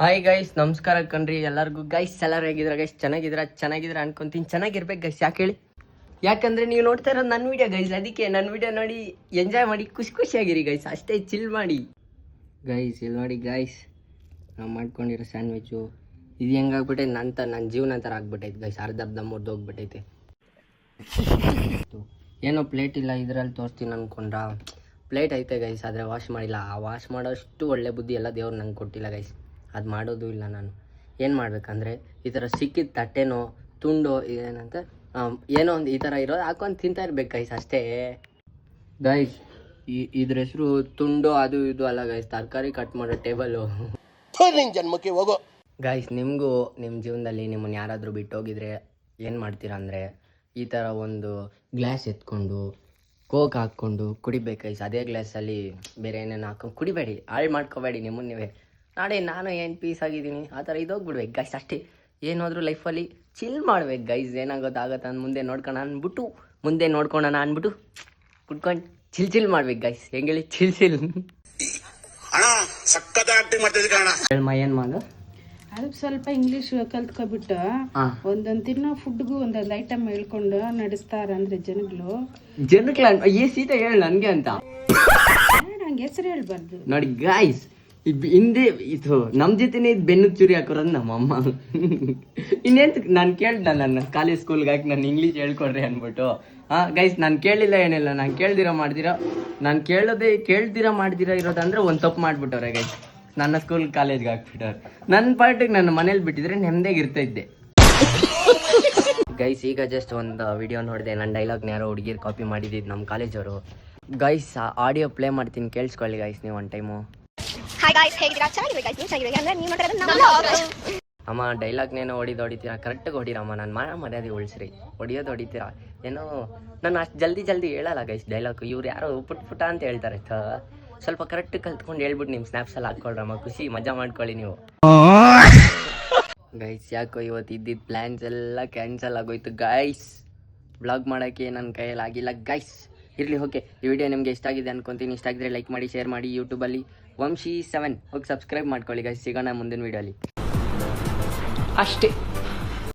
Hi guys, ನಮಸ್ಕಾರ ಕಣ್ರಿ ಎಲ್ಲರಿಗೂ. ಗೈಸ್ ಎಲ್ಲರೂ ಹೇಗಿದ್ರ ಗೈಸ್? ಚೆನ್ನಾಗಿದ್ರ ಅನ್ಕೊಂತೀನಿ. ಚೆನ್ನಾಗಿರ್ಬೇಕು ಗೈಸ್. ಯಾಕೆ ಹೇಳಿ? ಯಾಕಂದ್ರೆ ನೀವು ನೋಡ್ತಾ ಇರೋದು ನನ್ನ ವಿಡಿಯೋ ಗೈಸ್. ಅದಕ್ಕೆ ನನ್ನ ವಿಡಿಯೋ ನೋಡಿ ಎಂಜಾಯ್ ಮಾಡಿ ಖುಷಿಯಾಗಿರಿ ಗೈಸ್. ಅಷ್ಟೇ, ಚಿಲ್ ಮಾಡಿ ಗೈಸ್. ಇಲ್ಲಿ ನೋಡಿ ಗೈಸ್, ನಾವು ಮಾಡ್ಕೊಂಡಿರೋ ಸ್ಯಾಂಡ್ವಿಚ್ಚು ಇದು ಹೆಂಗಾಗ್ಬಿಟ್ಟೈತೆ ನನ್ನ ಜೀವನ ಥರ ಆಗ್ಬಿಟ್ಟೈತೆ ಗೈಸ್. ಅರ್ಧರ್ಧ ಮುರಿದೋಗ್ಬಿಟ್ಟೈತೆ. ಏನೋ ಪ್ಲೇಟ್ ಇಲ್ಲ ಇದರಲ್ಲಿ ತೋರಿಸ್ತೀನಿ ಅನ್ಕೊಂಡ್ರ. ಪ್ಲೇಟ್ ಐತೆ ಗೈಸ್, ಆದರೆ ವಾಶ್ ಮಾಡಿಲ್ಲ. ಆ ವಾಶ್ ಮಾಡೋಷ್ಟು ಒಳ್ಳೆ ಬುದ್ಧಿ ಎಲ್ಲ ದೇವ್ರು ನಂಗೆ ಕೊಟ್ಟಿಲ್ಲ ಗೈಸ್. ಅದು ಮಾಡೋದು ಇಲ್ಲ. ನಾನು ಏನು ಮಾಡ್ಬೇಕಂದ್ರೆ ಈ ಥರ ಸಿಕ್ಕಿದ ತಟ್ಟೆನೋ ತುಂಡೋ ಏನಂತ ಏನೋ ಒಂದು ಈ ಥರ ಇರೋದು ಹಾಕೊಂಡು ತಿಂತಾ ಇರ್ಬೇಕು ಗೈಸ್. ಅಷ್ಟೇ ಗೈಸ್. ಇದ್ರ ಹೆಸರು ತುಂಡು ಅದು ಇದು ಅಲ್ಲ ಗೈಸ್, ತರಕಾರಿ ಕಟ್ ಮಾಡೋ ಟೇಬಲು. ಜನ್ಮಕ್ಕೆ ಹೋಗೋ ಗೈಸ್, ನಿಮಗೂ ನಿಮ್ಮ ಜೀವನದಲ್ಲಿ ನಿಮ್ಮನ್ನು ಯಾರಾದರೂ ಬಿಟ್ಟೋಗಿದ್ರೆ ಏನು ಮಾಡ್ತೀರಾ ಅಂದರೆ ಈ ಥರ ಒಂದು ಗ್ಲಾಸ್ ಎತ್ಕೊಂಡು ಕೋಕ್ ಹಾಕ್ಕೊಂಡು ಕುಡಿಬೇಕು ಗೈಸ್. ಅದೇ ಗ್ಲಾಸಲ್ಲಿ ಬೇರೆ ಏನೇನು ಹಾಕೊಂಡು ಕುಡಿಬೇಡಿ, ಹಾಳು ಮಾಡ್ಕೋಬೇಡಿ ನಿಮ್ಮನ್ನು ನೀವೇ. ನಾಳೆ ನಾನು ಏನು ಪೀಸ್ ಆಗಿದ್ದೀನಿ ಆ ಥರ ಇದೋಗ್ಬಿಡ್ಬೇಕು ಗೈಸ್. ಅಷ್ಟೇ. ಏನಾದರೂ ಲೈಫಲ್ಲಿ ಚಿಲ್ ಮಾಡ್ಬೇಕು ಗೈಸ್. ಏನಾಗೋದಾಗತ್ತೆ ಅಂದು ಮುಂದೆ ನೋಡ್ಕೋಣ ಅಂದ್ಬಿಟ್ಟು ಕುಟ್ಕೊಂಡು ಚಿಲ್ ಮಾಡ್ಬೇಕು ಗೈಸ್. ಹೆಂಗೆ ಹೇಳಿ? ಚಿಲ್ ಹೇಳಮ್ಮ, ಏನು ಮಾಡು? ಅದು ಸ್ವಲ್ಪ ಇಂಗ್ಲಿಷ್ ಕಲ್ತ್ಕೊಬಿಟ್ಟು ಒಂದೊಂದು ತಿನ್ನೋ ಫುಡ್ಗೂ ಒಂದೊಂದು ಐಟಮ್ ಹೇಳ್ಕೊಂಡು ನಡೆಸ್ತಾರ ಅಂದ್ರೆ ಜನಗಳು ಈ ಸೀತೆ ಹೇಳ ನನಗೆ ಅಂತ ನಂಗೆ ಹೆಸರು ಹೇಳ್ಬಾರ್ದು ನೋಡಿ ಗಾಯ್ಸ್. ಹಿಂದೆ ಇದು ನಮ್ಮ ಜೊತೆನೇ ಇದು ಬೆನ್ನು ಚೂರಿ ಹಾಕೋರದು ನಮ್ಮಮ್ಮ. ಇನ್ನೇನು ನಾನು ಕೇಳ್ದ ನನ್ನ ಕಾಲೇಜ್ ಸ್ಕೂಲ್ಗೆ ಹಾಕಿ ನಾನು ಇಂಗ್ಲೀಷ್ ಹೇಳ್ಕೊಡ್ರಿ ಅಂದ್ಬಿಟ್ಟು. ಗೈಸ್, ನಾನು ಕೇಳಿಲ್ಲ ಏನಿಲ್ಲ, ನಾನು ಕೇಳ್ದಿರ ಮಾಡ್ದಿರಾ ಇರೋದಂದ್ರೆ ಒಂದು ತಪ್ಪು ಮಾಡಿಬಿಟ್ಟವ್ರೆ ಗೈಸ್. ನನ್ನ ಸ್ಕೂಲ್ ಕಾಲೇಜ್ಗೆ ಹಾಕ್ಬಿಟ್ಟವ್ರೆ. ನನ್ನ ಪಾರ್ಟಿಗೆ ನನ್ನ ಮನೇಲಿ ಬಿಟ್ಟಿದ್ರೆ ನೆಮ್ಮದಿಯಾಗಿ ಇರ್ತಾಯಿದ್ದೆ ಗೈಸ್. ಈಗ ಜಸ್ಟ್ ಒಂದು ವಿಡಿಯೋ ನೋಡಿದೆ, ನನ್ನ ಡೈಲಾಗ್ನ ಯಾರೋ ಹುಡುಗಿರು ಕಾಪಿ ಮಾಡಿದ್ದು ನಮ್ಮ ಕಾಲೇಜವರು. ಗೈಸ್, ಆಡಿಯೋ ಪ್ಲೇ ಮಾಡ್ತೀನಿ, ಕೇಳಿಸ್ಕೊಳ್ಳಿ ಗೈಸ್ ನೀವು ಒಂದು ಟೈಮು. ಅಮ್ಮ, ಡೈಲಾಗ್ನೇನೋ ಹೊಡಿತೀರಾ, ಕರೆಕ್ಟಾಗಿ ಹೊಡಿರಮ್ಮ. ನಾನು ಮರ್ಯಾದೆ ಉಳಿಸ್ರಿ. ಹೊಡಿತೀರಾ ಏನೋ. ನಾನು ಅಷ್ಟು ಜಲ್ದಿ ಹೇಳಲ್ಲ ಗೈಸ್ ಡೈಲಾಗ್. ಇವ್ರು ಯಾರೋ ಪುಟ್ಟ ಅಂತ ಹೇಳ್ತಾರೆ. ಸ್ವಲ್ಪ ಕರೆಕ್ಟ್ ಕಲ್ತ್ಕೊಂಡು ಹೇಳ್ಬಿಟ್ಟು ನಿಮ್ಮ ಸ್ನ್ಯಾಪ್ಸಲ್ಲಿ ಹಾಕ್ಕೊಳ್ರಮ್ಮ. ಖುಷಿ ಮಜಾ ಮಾಡ್ಕೊಳ್ಳಿ ನೀವು ಗೈಸ್. ಯಾಕೋ ಇವತ್ತು ಇದ್ದಿದ್ದು ಪ್ಲ್ಯಾನ್ಸ್ ಎಲ್ಲ ಕ್ಯಾನ್ಸಲ್ ಆಗೋಯ್ತು ಗೈಸ್. ಬ್ಲಾಗ್ ಮಾಡೋಕ್ಕೆ ನನ್ನ ಕೈಯಲ್ಲಿ ಆಗಿಲ್ಲ ಗೈಸ್. ಇರಲಿ, ಓಕೆ. ಈ ವಿಡಿಯೋ ನಿಮಗೆ ಇಷ್ಟ ಆಗಿದೆ ಅನ್ಕೊತೀನಿ. ಇಷ್ಟ ಆಗಿದ್ರೆ ಲೈಕ್ ಮಾಡಿ, ಶೇರ್ ಮಾಡಿ. ಯೂಟ್ಯೂಬಲ್ಲಿ ವಂಶಿ 7 ಹೋಗಿ ಸಬ್ಸ್ಕ್ರೈಬ್ ಮಾಡ್ಕೊಳ್ಳಿ ಗೈಸ್. ಸಿಗೋಣ ಮುಂದಿನ ವಿಡಿಯೋಲಿ. ಅಷ್ಟೇ.